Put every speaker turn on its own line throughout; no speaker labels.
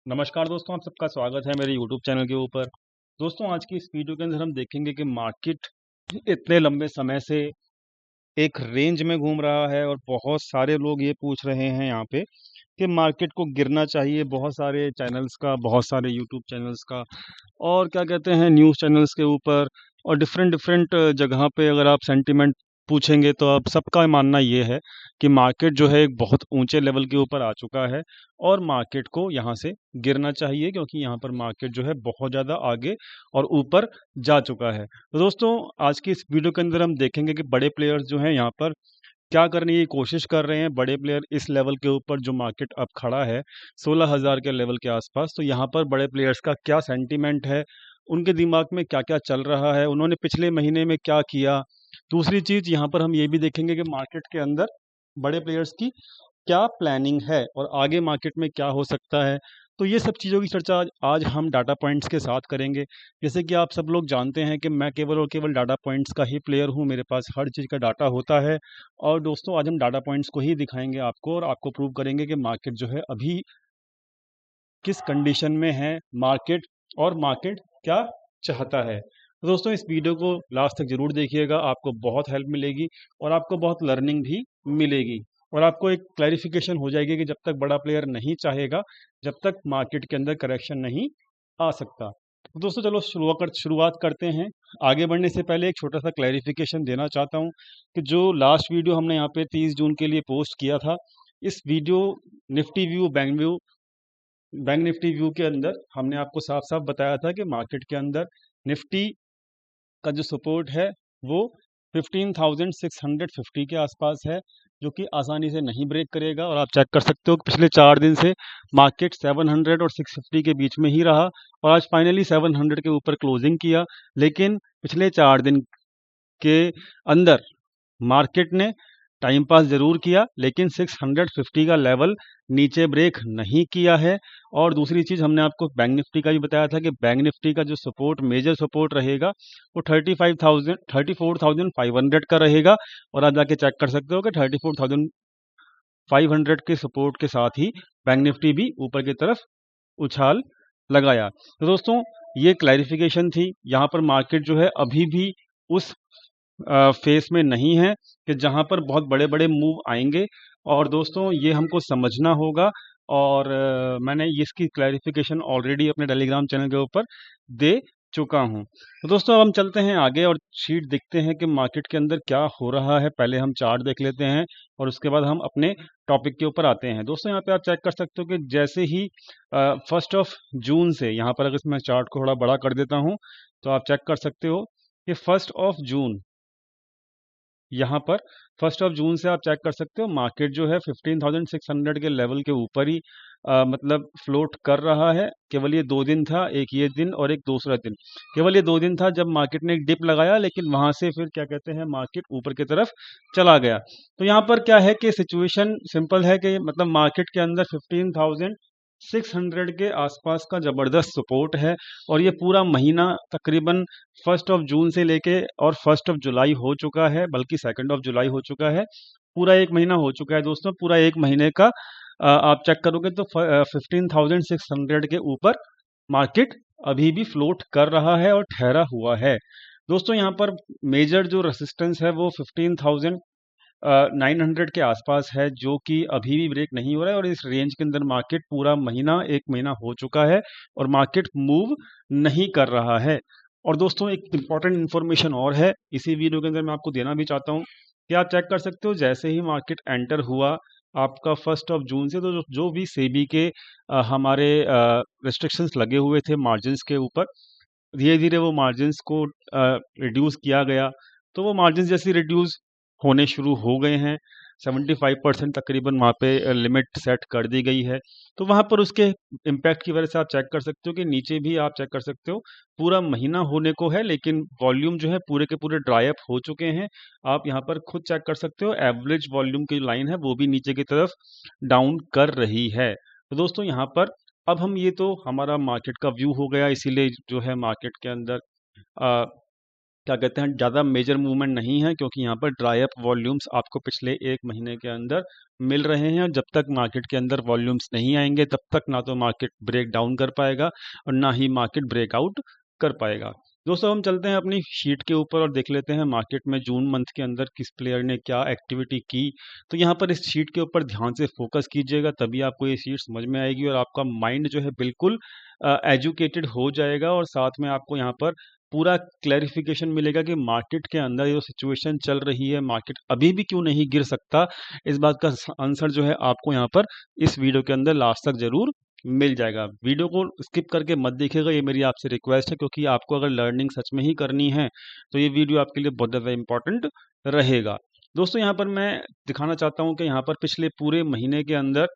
नमस्कार दोस्तों, आप सबका स्वागत है मेरे यूट्यूब चैनल के ऊपर। दोस्तों, आज की इस वीडियो के अंदर हम देखेंगे कि मार्केट इतने लंबे समय से एक रेंज में घूम रहा है और बहुत सारे लोग ये पूछ रहे हैं यहाँ पे कि मार्केट को गिरना चाहिए। बहुत सारे चैनल्स का, बहुत सारे यूट्यूब चैनल्स का और क्या कहते हैं न्यूज़ चैनल्स के ऊपर और डिफरेंट डिफरेंट जगह पे अगर आप सेंटिमेंट पूछेंगे तो अब सबका मानना ये है कि मार्केट जो है एक बहुत ऊंचे लेवल के ऊपर आ चुका है और मार्केट को यहाँ से गिरना चाहिए, क्योंकि यहाँ पर मार्केट जो है बहुत ज़्यादा आगे और ऊपर जा चुका है। तो दोस्तों, आज की इस वीडियो के अंदर हम देखेंगे कि बड़े प्लेयर्स जो हैं यहाँ पर क्या करने की कोशिश कर रहे हैं। बड़े प्लेयर इस लेवल के ऊपर जो मार्केट अब खड़ा है 16,000 के लेवल के आसपास, तो यहाँ पर बड़े प्लेयर्स का क्या सेंटीमेंट है, उनके दिमाग में क्या क्या चल रहा है, उन्होंने पिछले महीने में क्या किया। दूसरी चीज़ यहाँ पर हम ये भी देखेंगे कि मार्केट के अंदर बड़े प्लेयर्स की क्या प्लानिंग है और आगे मार्केट में क्या हो सकता है। तो ये सब चीज़ों की चर्चा आज हम डाटा पॉइंट्स के साथ करेंगे। जैसे कि आप सब लोग जानते हैं कि मैं केवल और केवल डाटा पॉइंट्स का ही प्लेयर हूँ, मेरे पास हर चीज़ का डाटा होता है। और दोस्तों, आज हम डाटा पॉइंट्स को ही दिखाएंगे आपको और आपको प्रूव करेंगे कि मार्केट जो है अभी किस कंडीशन में है मार्केट, और मार्केट क्या चाहता है। तो दोस्तों, इस वीडियो को लास्ट तक जरूर देखिएगा, आपको बहुत हेल्प मिलेगी और आपको बहुत लर्निंग भी मिलेगी और आपको एक क्लैरिफिकेशन हो जाएगी कि जब तक बड़ा प्लेयर नहीं चाहेगा, जब तक मार्केट के अंदर करेक्शन नहीं आ सकता। तो दोस्तों, चलो शुरुआत करते हैं। आगे बढ़ने से पहले एक छोटा सा क्लैरिफिकेशन देना चाहता हूँ कि जो लास्ट वीडियो हमने यहाँ पे 30 जून के लिए पोस्ट किया था, इस video Nifty view, bank Nifty view के अंदर हमने आपको साफ साफ बताया था कि मार्केट के अंदर निफ्टी का जो सपोर्ट है वो 15,650 के आसपास है, जो कि आसानी से नहीं ब्रेक करेगा। और आप चेक कर सकते हो कि पिछले 4 दिन से मार्केट 700 और 650 के बीच में ही रहा और आज फाइनली 700 के ऊपर क्लोजिंग किया। लेकिन पिछले 4 दिन के अंदर मार्केट ने टाइम पास जरूर किया, लेकिन 650 का लेवल नीचे ब्रेक नहीं किया है। और दूसरी चीज हमने आपको बैंक निफ्टी का भी बताया था कि बैंक निफ्टी का जो सपोर्ट, मेजर सपोर्ट रहेगा वो 34,500 का रहेगा। और आप जाके चेक कर सकते हो कि 34,500 के सपोर्ट के साथ ही बैंक निफ्टी भी ऊपर की तरफ उछाल लगाया। तो दोस्तों, ये क्लैरिफिकेशन थी। यहाँ पर मार्केट जो है अभी भी उस फेस में नहीं है कि जहां पर बहुत बड़े बड़े मूव आएंगे। और दोस्तों, ये हमको समझना होगा और मैंने इसकी क्लैरिफिकेशन ऑलरेडी अपने टेलीग्राम चैनल के ऊपर दे चुका हूं। तो दोस्तों, अब हम चलते हैं आगे और शीट देखते हैं कि मार्केट के अंदर क्या हो रहा है। पहले हम चार्ट देख लेते हैं और उसके बाद हम अपने टॉपिक के ऊपर आते हैं। दोस्तों, यहाँ पे आप चेक कर सकते हो कि जैसे ही 1 जून से, यहाँ पर अगर मैं चार्ट को थोड़ा बड़ा कर देता हूँ तो आप चेक कर सकते हो कि 1 जून, यहाँ पर 1 जून से आप चेक कर सकते हो मार्केट जो है 15,600 के लेवल के ऊपर ही मतलब फ्लोट कर रहा है। केवल ये 2 दिन था, एक ये दिन और एक दूसरा दिन, केवल ये 2 दिन था जब मार्केट ने एक डिप लगाया, लेकिन वहां से फिर क्या कहते हैं मार्केट ऊपर की तरफ चला गया। तो यहाँ पर क्या है कि सिचुएशन सिंपल है कि मतलब मार्केट के अंदर 15,600 के आसपास का जबरदस्त सपोर्ट है। और ये पूरा महीना तकरीबन 1 जून से लेके और 1 जुलाई हो चुका है, बल्कि 2 जुलाई हो चुका है। पूरा एक महीना हो चुका है दोस्तों। पूरा एक महीने का आप चेक करोगे तो 15,600 के ऊपर मार्केट अभी भी फ्लोट कर रहा है और ठहरा हुआ है। दोस्तों, यहाँ पर मेजर जो रेसिस्टेंस है वो 15,900 के आसपास है, जो कि अभी भी ब्रेक नहीं हो रहा है। और इस रेंज के अंदर मार्केट पूरा महीना, एक महीना हो चुका है और मार्केट मूव नहीं कर रहा है। और दोस्तों, एक इम्पॉर्टेंट इन्फॉर्मेशन और है इसी वीडियो के अंदर मैं आपको देना भी चाहता हूँ कि आप चेक कर सकते हो जैसे ही मार्केट एंटर हुआ आपका 1 जून से, तो जो भी सेबी के हमारे रेस्ट्रिक्शंस लगे हुए थे मार्जिन्स के ऊपर, धीरे धीरे वो मार्जिन्स को रिड्यूस किया गया। तो वो मार्जिन्स जैसे रिड्यूस होने शुरू हो गए हैं, 75% तकरीबन वहाँ पे लिमिट सेट कर दी गई है। तो वहाँ पर उसके इम्पैक्ट की वजह से आप चेक कर सकते हो कि नीचे भी आप चेक कर सकते हो पूरा महीना होने को है, लेकिन वॉल्यूम जो है पूरे के पूरे ड्राई अप हो चुके हैं। आप यहाँ पर खुद चेक कर सकते हो, एवरेज वॉल्यूम की लाइन है वो भी नीचे की तरफ डाउन कर रही है। तो दोस्तों, यहाँ पर अब हम, ये तो हमारा मार्केट का व्यू हो गया, इसीलिए जो है मार्केट के अंदर क्या कहते हैं, ज़्यादा मेजर मूवमेंट नहीं है, क्योंकि यहाँ पर ड्राई अप वॉल्यूम्स आपको पिछले एक महीने के अंदर मिल रहे हैं। और जब तक मार्केट के अंदर वॉल्यूम्स नहीं आएंगे तब तक ना तो मार्केट ब्रेक डाउन कर पाएगा और ना ही मार्केट ब्रेकआउट कर पाएगा। दोस्तों हम चलते हैं अपनी शीट के ऊपर और देख लेते हैं मार्केट में जून मंथ के अंदर किस प्लेयर ने क्या एक्टिविटी की। तो यहाँ पर इस शीट के ऊपर ध्यान से फोकस कीजिएगा, तभी आपको ये शीट समझ में आएगी और आपका माइंड जो है बिल्कुल एजुकेटेड हो जाएगा। और साथ में आपको यहाँ पर पूरा क्लैरिफिकेशन मिलेगा कि मार्केट के अंदर जो सिचुएशन चल रही है, मार्केट अभी भी क्यों नहीं गिर सकता। इस बात का आंसर जो है आपको यहाँ पर इस वीडियो के अंदर लास्ट तक जरूर मिल जाएगा। वीडियो को स्किप करके मत देखिएगा, ये मेरी आपसे रिक्वेस्ट है, क्योंकि आपको अगर लर्निंग सच में ही करनी है तो ये वीडियो आपके लिए बहुत ज़्यादा इंपॉर्टेंट रहेगा। दोस्तों यहाँ पर मैं दिखाना चाहता हूँ कि यहाँ पर पिछले पूरे महीने के अंदर,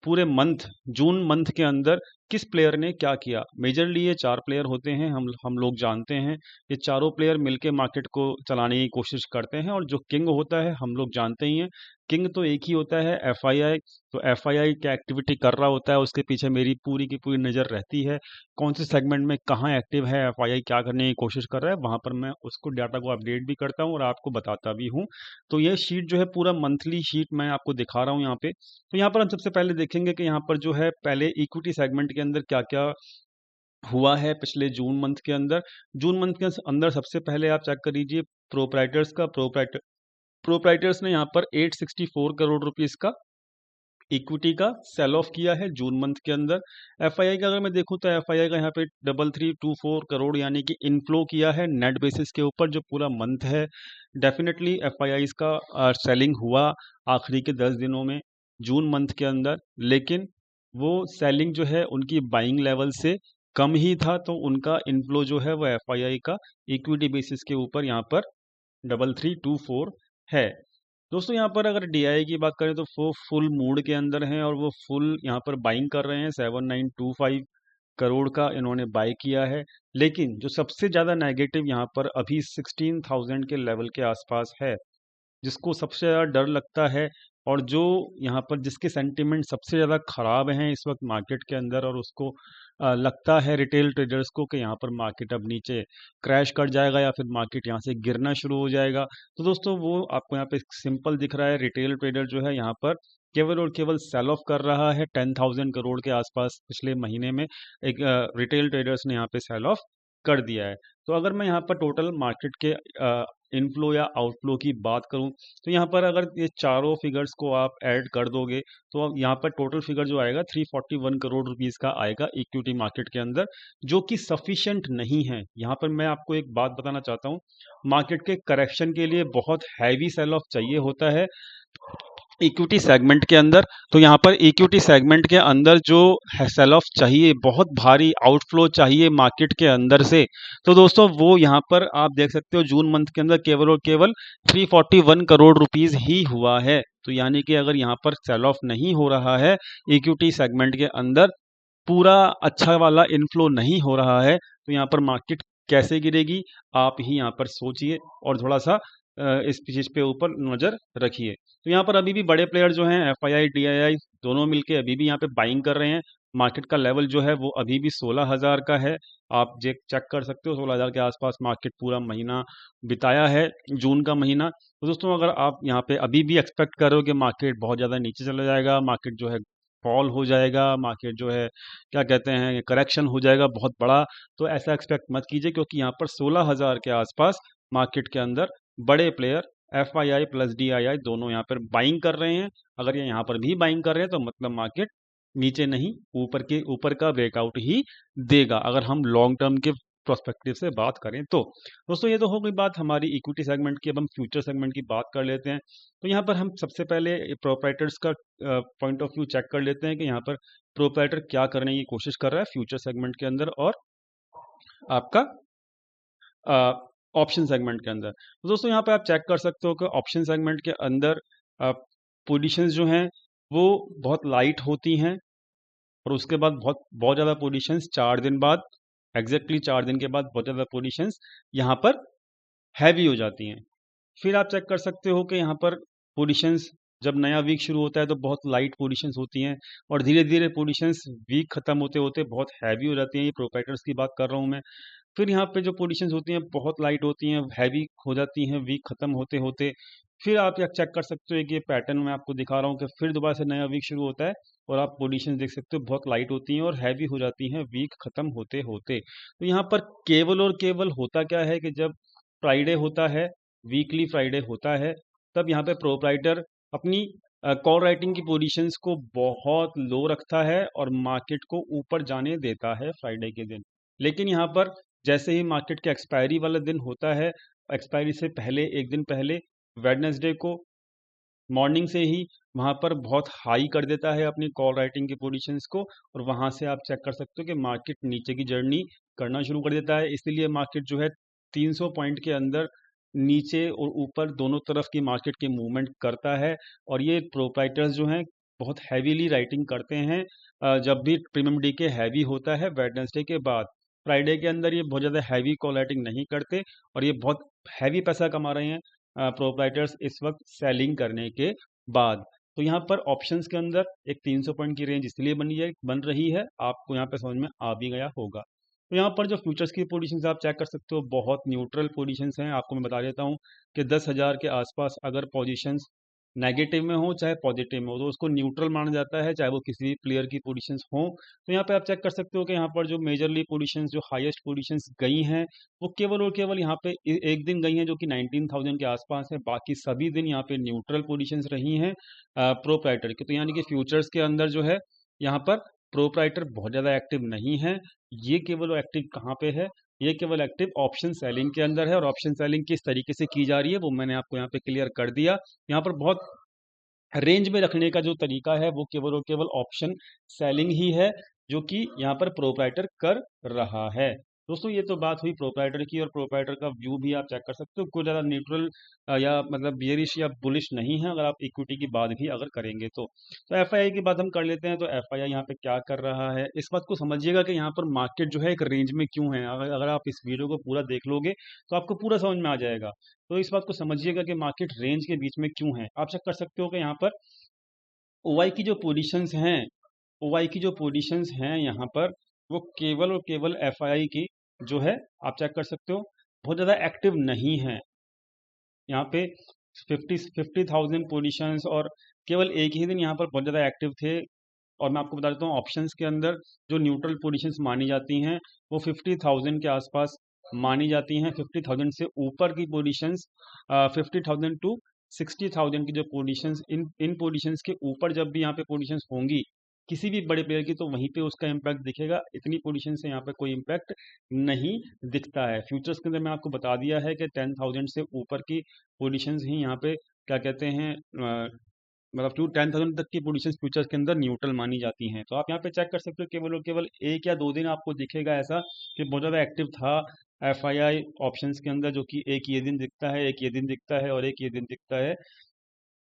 पूरे मंथ, जून मंथ के अंदर किस प्लेयर ने क्या किया। मेजरली ये 4 प्लेयर होते हैं, हम लोग जानते हैं। ये चारों प्लेयर मिलके मार्केट को चलाने की कोशिश करते हैं। और जो किंग होता है हम लोग जानते ही हैं, किंग तो एक ही होता है, एफआईआई। तो एफआईआई क्या एक्टिविटी कर रहा होता है उसके पीछे मेरी पूरी की पूरी नज़र रहती है। कौन से सेगमेंट में कहाँ एक्टिव है एफआईआई, क्या करने की कोशिश कर रहा है, वहाँ पर मैं उसको डाटा को अपडेट भी करता हूँ और आपको बताता भी हूँ। तो ये शीट जो है पूरा मंथली शीट मैं आपको दिखा रहा हूँ यहाँ पे। तो यहाँ पर हम सबसे पहले देखेंगे कि यहाँ पर जो है पहले इक्विटी सेगमेंट के अंदर क्या क्या हुआ है पिछले जून मंथ के अंदर। जून मंथ के अंदर सबसे पहले आप चेक कर लीजिए प्रोप्राइटर्स का। प्रोप्राइटर्स ने यहाँ पर 864 करोड़ रुपीस का इक्विटी का सेल ऑफ किया है जून मंथ के अंदर। एफआईआई का अगर मैं देखूं तो एफआईआई का यहाँ पे 3324 करोड़ यानी कि इनफ्लो किया है नेट बेसिस के ऊपर जो पूरा मंथ है। डेफिनेटली एफआईआई का सेलिंग हुआ आखिरी के 10 दिनों में जून मंथ के अंदर, लेकिन वो सेलिंग जो है उनकी बाइंग लेवल से कम ही था, तो उनका इनफ्लो जो है वो एफआईआई का इक्विटी बेसिस के ऊपर यहाँ पर 3324 है। दोस्तों यहाँ पर अगर डीआई की बात करें तो वो फुल मूड के अंदर हैं और वो फुल यहाँ पर बाइंग कर रहे हैं। 7925 करोड़ का इन्होंने बाय किया है। लेकिन जो सबसे ज़्यादा नेगेटिव यहाँ पर अभी 16,000 के लेवल के आसपास है, जिसको सबसे ज़्यादा डर लगता है और जो यहाँ पर जिसके सेंटिमेंट सबसे ज़्यादा ख़राब हैं इस वक्त मार्केट के अंदर, और उसको लगता है रिटेल ट्रेडर्स को कि यहाँ पर मार्केट अब नीचे क्रैश कर जाएगा या फिर मार्केट यहाँ से गिरना शुरू हो जाएगा। तो दोस्तों वो आपको यहाँ पे सिंपल दिख रहा है, रिटेल ट्रेडर जो है यहाँ पर केवल और केवल सेल ऑफ कर रहा है। 10,000 करोड़ के आसपास पिछले महीने में एक रिटेल ट्रेडर्स ने यहाँ पे सेल ऑफ कर दिया है। तो अगर मैं यहाँ पर टोटल मार्केट के इनफ्लो या आउटफ्लो की बात करूं तो यहाँ पर अगर ये चारों फिगर्स को आप ऐड कर दोगे तो अब यहाँ पर टोटल फिगर जो आएगा 341 करोड़ रुपीस का आएगा इक्विटी मार्केट के अंदर, जो कि सफिशिएंट नहीं है। यहाँ पर मैं आपको एक बात बताना चाहता हूँ, मार्केट के करेक्शन के लिए बहुत हैवी सेल ऑफ चाहिए होता है इक्विटी सेगमेंट के अंदर। तो यहाँ पर इक्विटी सेगमेंट के अंदर जो सेल ऑफ चाहिए, बहुत भारी आउटफ्लो चाहिए मार्केट के अंदर से, तो दोस्तों वो यहाँ पर आप देख सकते हो जून मंथ के अंदर केवल और केवल 341 करोड़ रुपीस ही हुआ है। तो यानी कि अगर यहाँ पर सेल ऑफ नहीं हो रहा है इक्विटी सेगमेंट के अंदर, पूरा अच्छा वाला इनफ्लो नहीं हो रहा है, तो यहाँ पर मार्केट कैसे गिरेगी आप ही यहाँ पर सोचिए और थोड़ा सा इस चीज पे ऊपर नजर रखिए। तो यहाँ पर अभी भी बड़े प्लेयर जो हैं एफआईआई डीआईआई दोनों मिलके अभी भी यहाँ पे बाइंग कर रहे हैं। मार्केट का लेवल जो है वो अभी भी 16,000 का है, आप चेक कर सकते हो। 16,000 के आसपास मार्केट पूरा महीना बिताया है, जून का महीना। तो दोस्तों अगर आप यहाँ पे अभी भी एक्सपेक्ट कर रहे हो कि मार्केट बहुत ज़्यादा नीचे चला जाएगा, मार्केट जो है फॉल हो जाएगा, मार्केट जो है क्या कहते हैं करेक्शन हो जाएगा बहुत बड़ा, तो ऐसा एक्सपेक्ट मत कीजिए, क्योंकि यहाँ पर 16,000 के आसपास मार्केट के अंदर बड़े प्लेयर एफआईआई प्लस डीआईआई दोनों यहाँ पर बाइंग कर रहे हैं। अगर ये यहाँ पर भी बाइंग कर रहे हैं तो मतलब मार्केट नीचे नहीं ऊपर का ब्रेकआउट ही देगा, अगर हम लॉन्ग टर्म के प्रोस्पेक्टिव से बात करें तो। दोस्तों ये तो हो गई बात हमारी इक्विटी सेगमेंट की। अब हम फ्यूचर सेगमेंट की बात कर लेते हैं। तो यहाँ पर हम सबसे पहले प्रोप्राइटर्स का पॉइंट ऑफ व्यू चेक कर लेते हैं कि यहाँ पर प्रोप्राइटर क्या करने की कोशिश कर रहा है फ्यूचर सेगमेंट के अंदर और आपका ऑप्शन सेगमेंट के अंदर। तो दोस्तों यहाँ पे आप चेक कर सकते हो कि ऑप्शन सेगमेंट के अंदर पोजीशंस जो हैं वो बहुत लाइट होती हैं और उसके बाद बहुत बहुत ज़्यादा पोजीशंस 4 दिन बाद, एग्जैक्टली 4 दिन के बाद बहुत ज़्यादा पोजीशंस यहाँ पर हैवी हो जाती हैं। फिर आप चेक कर सकते हो कि यहाँ पर पोजीशंस जब नया वीक शुरू होता है तो बहुत लाइट पोजीशंस होती हैं और धीरे धीरे पोजीशंस वीक खत्म होते होते बहुत हैवी हो जाती हैं। ये प्रोप्राइटर्स की बात कर रहा हूँ मैं। फिर यहाँ पे जो पोजीशंस होती हैं बहुत लाइट होती हैं, हैवी हो जाती हैं वीक खत्म होते होते। फिर आप यह चेक कर सकते हो कि ये पैटर्न मैं आपको दिखा रहा हूँ कि फिर दोबारा से नया वीक शुरू होता है और आप पोजीशंस देख सकते हो बहुत लाइट होती हैं और हैवी हो जाती हैं वीक खत्म होते होते। तो यहाँ पर केवल और केवल होता क्या है कि जब फ्राइडे होता है, वीकली फ्राइडे होता है, तब यहाँ पे प्रोप्राइटर अपनी कॉल राइटिंग की पोजीशंस को बहुत लो रखता है और मार्केट को ऊपर जाने देता है फ्राइडे के दिन। लेकिन यहाँ पर जैसे ही मार्केट के एक्सपायरी वाला दिन होता है, एक्सपायरी से पहले एक दिन पहले वेडनेसडे को मॉर्निंग से ही वहाँ पर बहुत हाई कर देता है अपनी कॉल राइटिंग की पोजीशंस को और वहाँ से आप चेक कर सकते हो कि मार्केट नीचे की जर्नी करना शुरू कर देता है। इसलिए मार्केट जो है 300 पॉइंट के अंदर नीचे और ऊपर दोनों तरफ की मार्केट की मूवमेंट करता है। और ये प्रोप्राइटर्स जो हैं बहुत हैवीली राइटिंग करते हैं जब भी प्रीमियम डी के हैवी होता है वेडनेसडे के बाद। फ्राइडे के अंदर ये बहुत ज़्यादा हैवी कॉल राइटिंग नहीं करते और ये बहुत हैवी पैसा कमा रहे हैं प्रोप्राइटर्स इस वक्त सेलिंग करने के बाद। तो यहाँ पर ऑप्शंस के अंदर एक 300 पॉइंट की रेंज इसलिए बन रही है, आपको यहाँ पे समझ में आ भी गया होगा। तो यहाँ पर जो फ्यूचर्स की पोजीशंस आप चेक कर सकते हो बहुत न्यूट्रल पोजीशंस हैं। आपको मैं बता देता हूँ कि 10,000 के आसपास अगर पोजीशंस नेगेटिव में हो चाहे पॉजिटिव में हो तो उसको न्यूट्रल माना जाता है, चाहे वो किसी भी प्लेयर की पोजीशंस हो। तो यहाँ पे आप चेक कर सकते हो कि यहाँ पर जो मेजरली पोजीशंस जो हाईएस्ट पोजीशंस गई हैं वो केवल और केवल यहाँ पे एक दिन गई हैं जो कि 19,000 के आसपास है। बाकी सभी दिन यहाँ पे न्यूट्रल पोजीशंस रही हैं प्रोप्राइटर की। तो यानी कि फ्यूचर्स के अंदर जो है यहाँ पर प्रोप्राइटर बहुत ज़्यादा एक्टिव नहीं है। ये केवल एक्टिव कहाँ पे है, ये केवल एक्टिव ऑप्शन सेलिंग के अंदर है और ऑप्शन सेलिंग किस तरीके से की जा रही है वो मैंने आपको यहाँ पे क्लियर कर दिया। यहाँ पर बहुत रेंज में रखने का जो तरीका है वो केवल और केवल ऑप्शन सेलिंग ही है जो कि यहाँ पर प्रोप्राइटर कर रहा है। दोस्तों ये तो बात हुई प्रोप्राइटर की और प्रोप्राइटर का व्यू भी आप चेक कर सकते हो, कोई ज़्यादा न्यूट्रल या मतलब बियरिश या बुलिश नहीं है अगर आप इक्विटी की बात भी अगर करेंगे तो एफआईआई की बात हम कर लेते हैं। तो एफआईआई यहाँ पे क्या कर रहा है इस बात को समझिएगा कि यहाँ पर मार्केट जो है एक रेंज में क्यों है। अगर आप इस वीडियो को पूरा देख लोगे तो आपको पूरा समझ में आ जाएगा। तो इस बात को समझिएगा कि मार्केट रेंज के बीच में क्यों है। आप चेक कर सकते हो कि यहाँ पर ओवाई की जो पोजीशंस हैं, ओवाई की जो पोजीशंस हैं यहाँ पर वो केवल और केवल एफआईआई की जो है आप चेक कर सकते हो बहुत ज़्यादा एक्टिव नहीं है। यहाँ पे 50,000 पोजीशंस और केवल एक ही दिन यहाँ पर बहुत ज़्यादा एक्टिव थे। और मैं आपको बता देता हूँ ऑप्शंस के अंदर जो न्यूट्रल पोजीशंस मानी जाती हैं वो 50,000 के आसपास मानी जाती हैं। 50,000 से ऊपर की पोजीशंस 50,000 टू 60,000 की जो पोजीशंस इन पोजीशंस के ऊपर जब भी यहाँ पे पोजीशंस होंगी किसी भी बड़े प्लेयर की तो वहीं पे उसका इम्पैक्ट दिखेगा। इतनी पोजीशन से यहाँ पे कोई इम्पैक्ट नहीं दिखता है। फ्यूचर्स के अंदर मैं आपको बता दिया है कि 10,000 से ऊपर की पोजीशंस ही यहाँ पे क्या कहते हैं मतलब 10,000 तक की पोजीशन फ्यूचर्स के अंदर न्यूट्रल मानी जाती हैं। तो आप यहाँ पे चेक कर सकते हो केवल और केवल एक या दो दिन आपको दिखेगा ऐसा कि बहुत ज़्यादा एक्टिव था एफआईआई ऑप्शंस के अंदर, जो कि एक ये दिन दिखता है, एक ये दिन दिखता है और एक ये दिन दिखता है।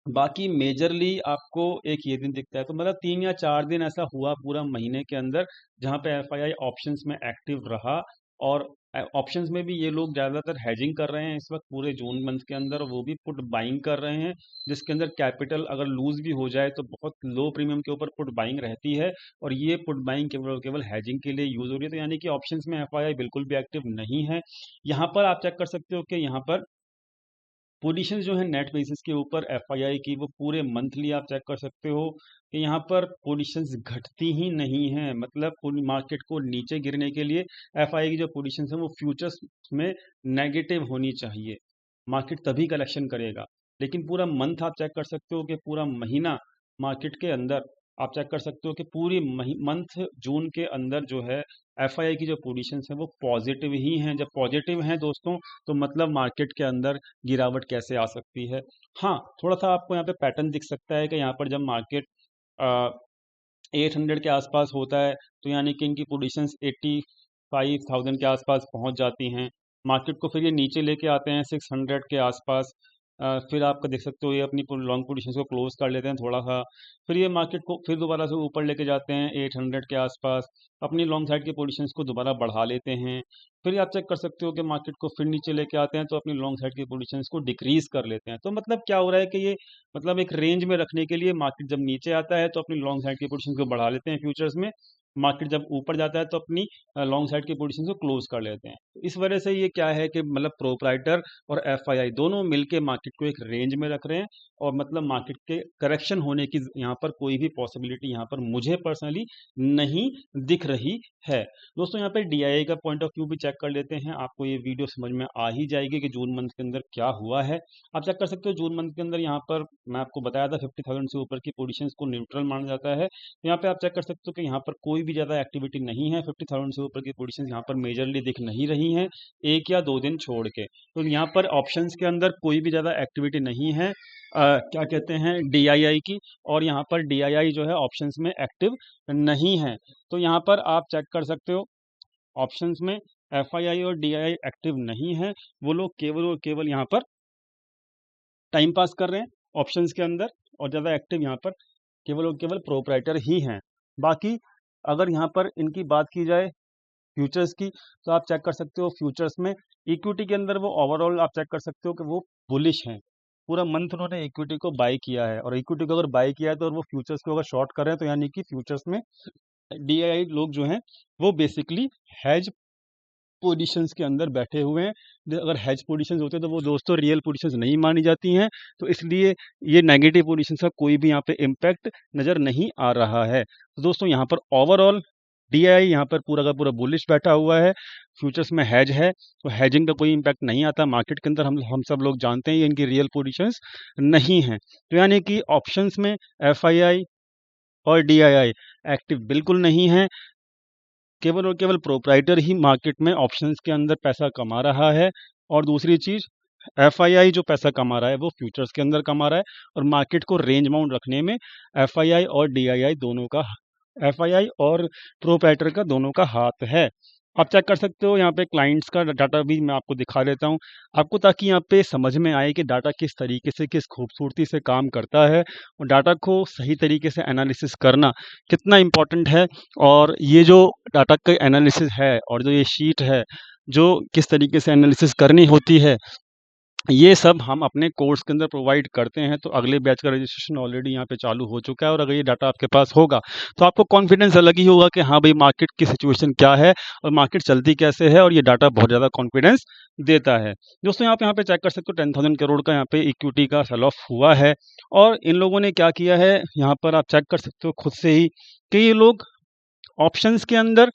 बाकी मेजरली आपको एक ये दिन दिखता है। तो मतलब 3 या 4 दिन ऐसा हुआ पूरा महीने के अंदर जहाँ पे एफआईआई ऑप्शंस में एक्टिव रहा। और ऑप्शंस में भी ये लोग ज़्यादातर हैजिंग कर रहे हैं इस वक्त पूरे जून मंथ के अंदर, वो भी पुट बाइंग कर रहे हैं जिसके अंदर कैपिटल अगर लूज भी हो जाए तो बहुत लो प्रीमियम के ऊपर पुट बाइंग रहती है और ये पुट बाइंग केवल और केवल हैजिंग के लिए यूज हो रही है। तो यानी कि ऑप्शंस में एफआईआई बिल्कुल भी एक्टिव नहीं है। यहाँ पर आप चेक कर सकते हो कि यहाँ पर पोजीशन जो है नेट बेसिस के ऊपर एफआईआई की वो पूरे मंथली आप चेक कर सकते हो कि यहाँ पर पोजीशंस घटती ही नहीं है। मतलब पूरी मार्केट को नीचे गिरने के लिए एफआईआई की जो पोजीशंस है वो फ्यूचर्स में नेगेटिव होनी चाहिए, मार्केट तभी कलेक्शन करेगा। लेकिन पूरा मंथ आप चेक कर सकते हो कि पूरा महीना मार्केट के अंदर आप चेक कर सकते हो कि पूरी मंथ जून के अंदर जो है एफआईआई की जो पोजीशंस है वो पॉजिटिव ही हैं। जब पॉजिटिव हैं दोस्तों तो मतलब मार्केट के अंदर गिरावट कैसे आ सकती है। हाँ, थोड़ा सा आपको यहाँ पे पैटर्न दिख सकता है कि यहाँ पर जब मार्केट 800 के आसपास होता है तो यानी कि इनकी पोजीशंस 85,000 के आसपास पहुंच जाती हैं। मार्केट को फिर ये नीचे लेके आते हैं 600 के आसपास। फिर आपका देख सकते हो ये अपनी लॉन्ग पोजीशंस को क्लोज कर लेते हैं थोड़ा सा। फिर ये मार्केट को फिर दोबारा से ऊपर लेके जाते हैं 800 के आसपास, अपनी लॉन्ग साइड की पोजीशंस को दोबारा बढ़ा लेते हैं। फिर आप चेक कर सकते हो कि मार्केट को फिर नीचे लेके आते हैं तो अपनी लॉन्ग साइड की पोजीशंस को डिक्रीज कर लेते हैं। तो मतलब क्या हो रहा है कि ये मतलब एक रेंज में रखने के लिए मार्केट जब नीचे आता है तो अपनी लॉन्ग साइड की पोजीशन को बढ़ा लेते हैं फ्यूचर्स में मार्केट जब ऊपर जाता है तो अपनी लॉन्ग साइड की पोजीशन को क्लोज कर लेते हैं। तो इस वजह से ये क्या है कि मतलब प्रोप्राइटर और एफआईआई दोनों मिलके मार्केट को एक रेंज में रख रहे हैं, और मतलब मार्केट के करेक्शन होने की यहाँ पर कोई भी पॉसिबिलिटी यहाँ पर मुझे पर्सनली नहीं दिख रही है। दोस्तों यहाँ पे डीआईआई का पॉइंट ऑफ व्यू भी चेक कर लेते हैं, आपको ये वीडियो समझ में आ ही जाएगी कि जून मंथ के अंदर क्या हुआ है। आप चेक कर सकते हो जून मंथ के अंदर यहाँ पर मैं आपको बताया था 50,000 से ऊपर की पोजीशंस को न्यूट्रल माना जाता है। तो यहाँ पे आप चेक कर सकते हो कि यहाँ पर कोई भी ज़्यादा एक्टिविटी नहीं है, 50,000 से ऊपर की पोजीशंस यहाँ पर मेजरली दिख नहीं रही हैं, एक या दो दिन छोड़ के। तो यहाँ पर ऑप्शंस के अंदर कोई भी ज़्यादा एक्टिविटी नहीं है क्या कहते हैं डीआईआई की, और यहाँ पर डीआईआई जो है ऑप्शंस में एक्टिव नहीं है। तो यहाँ पर आप चेक कर सकते हो ऑप्शंस में एफआईआई और डीआईआई एक्टिव नहीं है, वो लोग केवल और केवल यहाँ पर टाइम पास कर रहे हैं ऑप्शंस के अंदर, और ज़्यादा एक्टिव यहाँ पर केवल और केवल प्रोप्राइटर ही हैं। बाकी अगर यहाँ पर इनकी बात की जाए फ्यूचर्स की, तो आप चेक कर सकते हो फ्यूचर्स में इक्विटी के अंदर वो ओवरऑल आप चेक कर सकते हो कि वो बुलिश हैं। पूरा मंथ उन्होंने इक्विटी को बाय किया है, और इक्विटी को अगर बाय किया है तो और वो फ्यूचर्स को अगर शॉर्ट कर रहे हैं तो यानी कि फ्यूचर्स में डीआईआई लोग जो हैं वो बेसिकली हैज पोजीशंस के अंदर बैठे हुए हैं। अगर हैज पोजीशंस होते तो वो दोस्तों रियल पोजीशंस नहीं मानी जाती हैं, तो इसलिए ये नेगेटिव पोजीशंस का कोई भी यहाँ पे इम्पैक्ट नज़र नहीं आ रहा है। तो दोस्तों यहाँ पर ओवरऑल डीआईआई यहाँ पर पूरा का पूरा बुलिश बैठा हुआ है, फ्यूचर्स में हैज है, तो हैजिंग का कोई इम्पैक्ट नहीं आता मार्केट के अंदर। हम सब लोग जानते हैं ये इनकी रियल पोजीशंस नहीं हैं। तो यानी कि ऑप्शंस में एफआईआई और डीआईआई एक्टिव बिल्कुल नहीं है, केवल और केवल प्रोप्राइटर ही मार्केट में ऑप्शंस के अंदर पैसा कमा रहा है। और दूसरी चीज़ एफआईआई जो पैसा कमा रहा है वो फ्यूचर्स के अंदर कमा रहा है, और मार्केट को रेंज बाउंड रखने में एफआईआई और डीआईआई दोनों का एफआईआई और प्रोप्राइटर का दोनों का हाथ है। आप चेक कर सकते हो यहाँ पे क्लाइंट्स का डाटा भी मैं आपको दिखा देता हूँ आपको, ताकि यहाँ पे समझ में आए कि डाटा किस तरीके से किस खूबसूरती से काम करता है, और डाटा को सही तरीके से एनालिसिस करना कितना इम्पोर्टेंट है। और ये जो डाटा का एनालिसिस है और जो ये शीट है जो किस तरीके से एनालिसिस करनी होती है, ये सब हम अपने कोर्स के अंदर प्रोवाइड करते हैं। तो अगले बैच का रजिस्ट्रेशन ऑलरेडी यहाँ पे चालू हो चुका है, और अगर ये डाटा आपके पास होगा तो आपको कॉन्फिडेंस अलग ही होगा कि हाँ भाई मार्केट की सिचुएशन क्या है और मार्केट चलती कैसे है, और ये डाटा बहुत ज़्यादा कॉन्फिडेंस देता है। दोस्तों यहाँ पे चेक कर सकते हो 10,000 करोड़ का यहाँ पे इक्विटी का सेल ऑफ हुआ है, और इन लोगों ने क्या किया है यहाँ पर आप चेक कर सकते हो खुद से ही कि ये लोग ऑप्शंस के अंदर,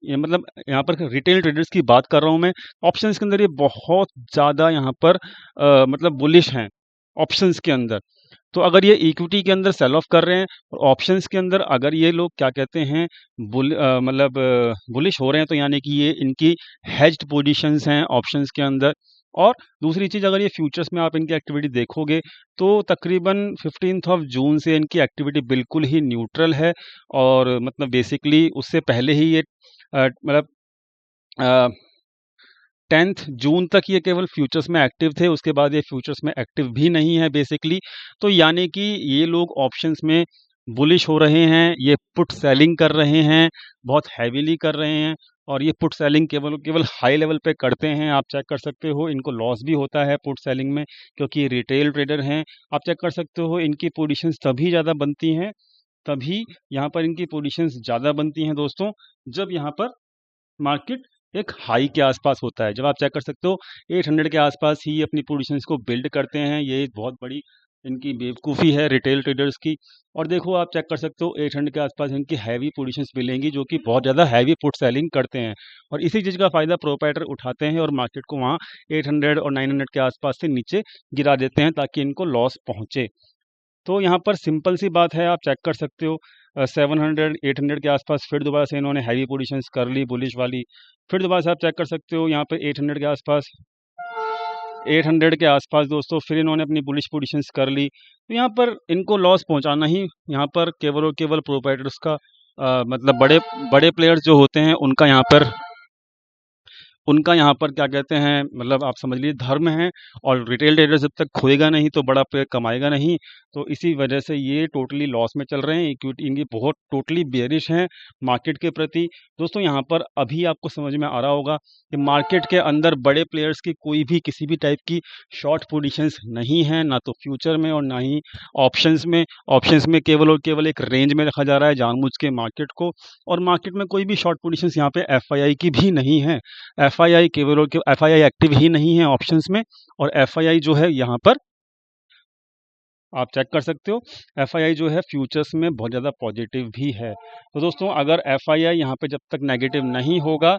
ये मतलब यहाँ पर रिटेल ट्रेडर्स की बात कर रहा हूँ मैं, ऑप्शंस के अंदर ये बहुत ज़्यादा यहाँ पर मतलब बुलिश हैं ऑप्शंस के अंदर। तो अगर ये इक्विटी के अंदर सेल ऑफ कर रहे हैं और ऑप्शंस के अंदर अगर ये लोग क्या कहते हैं मतलब बुलिश हो रहे हैं, तो यानी कि ये इनकी हेज्ड पोजीशंस हैं ऑप्शंस के अंदर। और दूसरी चीज़, अगर ये फ्यूचर्स में आप इनकी एक्टिविटी देखोगे तो तकरीबन 15 जून से इनकी एक्टिविटी बिल्कुल ही न्यूट्रल है, और मतलब बेसिकली उससे पहले ही ये मतलब 10 जून तक ये केवल फ्यूचर्स में एक्टिव थे, उसके बाद ये फ्यूचर्स में एक्टिव भी नहीं है बेसिकली। तो यानी कि ये लोग ऑप्शंस में बुलिश हो रहे हैं, ये पुट सेलिंग कर रहे हैं, बहुत हैवीली कर रहे हैं, और ये पुट सेलिंग केवल केवल हाई लेवल पे करते हैं। आप चेक कर सकते हो इनको लॉस भी होता है पुट सेलिंग में, क्योंकि ये रिटेल ट्रेडर हैं। आप चेक कर सकते हो इनकी पोजीशंस तभी ज़्यादा बनती हैं, तभी यहाँ पर इनकी पोजीशंस ज़्यादा बनती हैं दोस्तों, जब यहाँ पर मार्केट एक हाई के आसपास होता है। जब आप चेक कर सकते हो 800 के आसपास ही अपनी पोजीशंस को बिल्ड करते हैं। ये एक बहुत बड़ी इनकी बेवकूफ़ी है रिटेल ट्रेडर्स की। और देखो आप चेक कर सकते हो 800 के आसपास इनकी हैवी पोजीशंस मिलेंगी, जो कि बहुत ज़्यादा हैवी पुट सेलिंग करते हैं, और इसी चीज़ का फ़ायदा प्रोप्राइटर उठाते हैं और मार्केट को वहाँ 800 और 900 के आसपास से नीचे गिरा देते हैं ताकि इनको लॉस पहुँचे। तो यहाँ पर सिंपल सी बात है, आप चेक कर सकते हो 700 800 के आसपास फिर दोबारा से इन्होंने हैवी पोजीशंस कर ली बुलिश वाली। फिर दोबारा से आप चेक कर सकते हो यहाँ पे 800 के आसपास दोस्तों फिर इन्होंने अपनी बुलिश पोजीशंस कर ली। तो यहाँ पर इनको लॉस पहुँचाना ही यहाँ पर केवल और केवल प्रोप्राइटर्स का मतलब बड़े बड़े प्लेयर्स जो होते हैं उनका यहाँ पर उनका यहाँ पर क्या कहते हैं, मतलब आप समझ लीजिए धर्म है। और रिटेल ट्रेडर जब तक खोएगा नहीं तो बड़ा प्लेयर कमाएगा नहीं। तो इसी वजह से ये टोटली लॉस में चल रहे हैं। इक्विटी इनकी बहुत टोटली बेयरिश हैं मार्केट के प्रति। दोस्तों यहाँ पर अभी आपको समझ में आ रहा होगा कि मार्केट के अंदर बड़े प्लेयर्स की कोई भी किसी भी टाइप की शॉर्ट पोजीशंस नहीं है, ना तो फ्यूचर में और ना ही ऑप्शंस में। ऑप्शंस में केवल और केवल एक रेंज में रखा जा रहा है जानबूझ के मार्केट को। और मार्केट में कोई भी शॉर्ट पोजीशंस यहाँ पे एफआईआई की भी नहीं है। एफआईआई केवल और केवल एफआईआई एक्टिव ही नहीं है ऑप्शंस में। और एफआईआई जो है यहाँ पर आप चेक कर सकते हो, एफआईआई जो है फ्यूचर्स में बहुत ज़्यादा पॉजिटिव भी है। तो दोस्तों अगर एफआईआई यहाँ पे जब तक नेगेटिव नहीं होगा,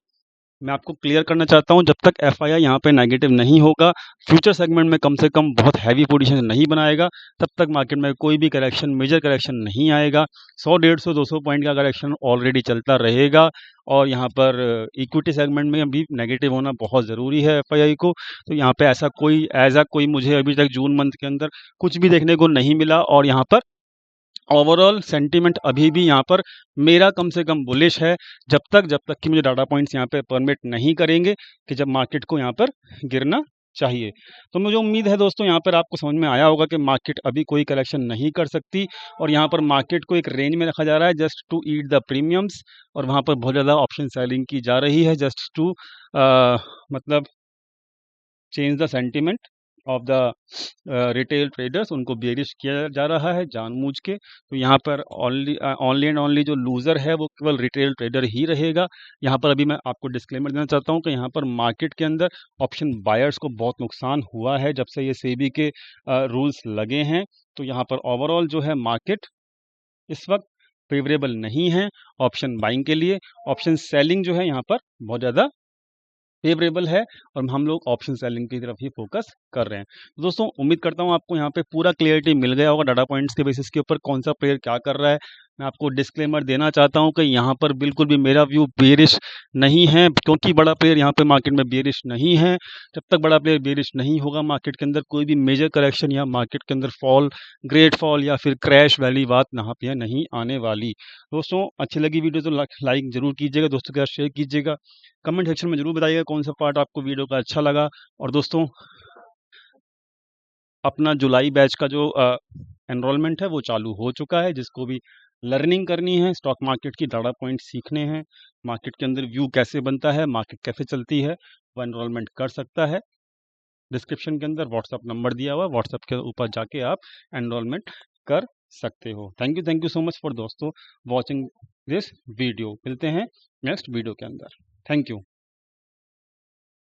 मैं आपको क्लियर करना चाहता हूँ, जब तक एफआईआई यहाँ पे नेगेटिव नहीं होगा, फ्यूचर सेगमेंट में कम से कम बहुत हैवी पोजीशन नहीं बनाएगा, तब तक मार्केट में कोई भी करेक्शन, मेजर करेक्शन नहीं आएगा। 100, 150, 200 पॉइंट का करेक्शन ऑलरेडी चलता रहेगा। और यहाँ पर इक्विटी सेगमेंट में भी नेगेटिव होना बहुत ज़रूरी है एफआईआई को। तो यहाँ पे ऐसा कोई मुझे अभी तक जून मंथ के अंदर कुछ भी देखने को नहीं मिला। और यहाँ पर ओवरऑल सेंटीमेंट अभी भी यहाँ पर मेरा कम से कम बुलिश है, जब तक कि मुझे डाटा पॉइंट्स यहाँ पे परमिट नहीं करेंगे कि जब मार्केट को यहाँ पर गिरना चाहिए। तो मुझे उम्मीद है दोस्तों यहाँ पर आपको समझ में आया होगा कि मार्केट अभी कोई करेक्शन नहीं कर सकती। और यहाँ पर मार्केट को एक रेंज में रखा जा रहा है just to eat the premiums. और वहाँ पर बहुत ज़्यादा ऑप्शन सेलिंग की जा रही है जस्ट टू मतलब change the sentiment of the retail traders. उनको बेरिश किया जा रहा है जानबूझ के। तो यहाँ पर ओनली एंड ओनली जो लूज़र है वो केवल रिटेल ट्रेडर ही रहेगा। यहाँ पर अभी मैं आपको डिस्क्लेमर देना चाहता हूँ कि यहाँ पर मार्केट के अंदर ऑप्शन बायर्स को बहुत नुकसान हुआ है जब से ये सेबी के रूल्स लगे हैं। तो यहाँ पर ओवरऑल जो है मार्केट इस वक्त फेवरेबल नहीं है ऑप्शन बाइंग के लिए। ऑप्शन सेलिंग जो है यहाँ पर बहुत ज़्यादा फेवरेबल है और हम लोग ऑप्शन सेलिंग की तरफ ही फोकस कर रहे हैं। तो दोस्तों उम्मीद करता हूँ आपको यहाँ पे पूरा क्लियरिटी मिल गया होगा डाटा पॉइंट्स के बेसिस के ऊपर कौन सा प्लेयर क्या कर रहा है। मैं आपको डिस्क्लेमर देना चाहता हूँ कि यहाँ पर बिल्कुल भी मेरा व्यू बेरिश नहीं है, क्योंकि बड़ा प्लेयर यहाँ पे मार्केट में बेरिश नहीं है। जब तक बड़ा प्लेयर बेरिश नहीं होगा मार्केट के अंदर कोई भी मेजर करेक्शन या मार्केट के अंदर फॉल, ग्रेट फॉल या फिर क्रैश वाली बात यहाँ पे नहीं आने वाली। दोस्तों अच्छी लगी वीडियो तो लाइक जरूर कीजिएगा, दोस्तों के साथ शेयर कीजिएगा, कमेंट सेक्शन में जरूर बताइएगा कौन सा पार्ट आपको वीडियो का अच्छा लगा। और दोस्तों अपना जुलाई बैच का जो एनरोलमेंट है वो चालू हो चुका है। जिसको भी लर्निंग करनी है, स्टॉक मार्केट की डाटा पॉइंट सीखने हैं, मार्केट के अंदर व्यू कैसे बनता है, मार्केट कैसे चलती है, वो एनरोलमेंट कर सकता है। डिस्क्रिप्शन के अंदर व्हाट्सअप नंबर दिया हुआ है, व्हाट्सअप के ऊपर जाके आप एनरोलमेंट कर सकते हो। Thank you so much for दोस्तों वॉचिंग दिस वीडियो। मिलते हैं नेक्स्ट वीडियो के अंदर। Thank you.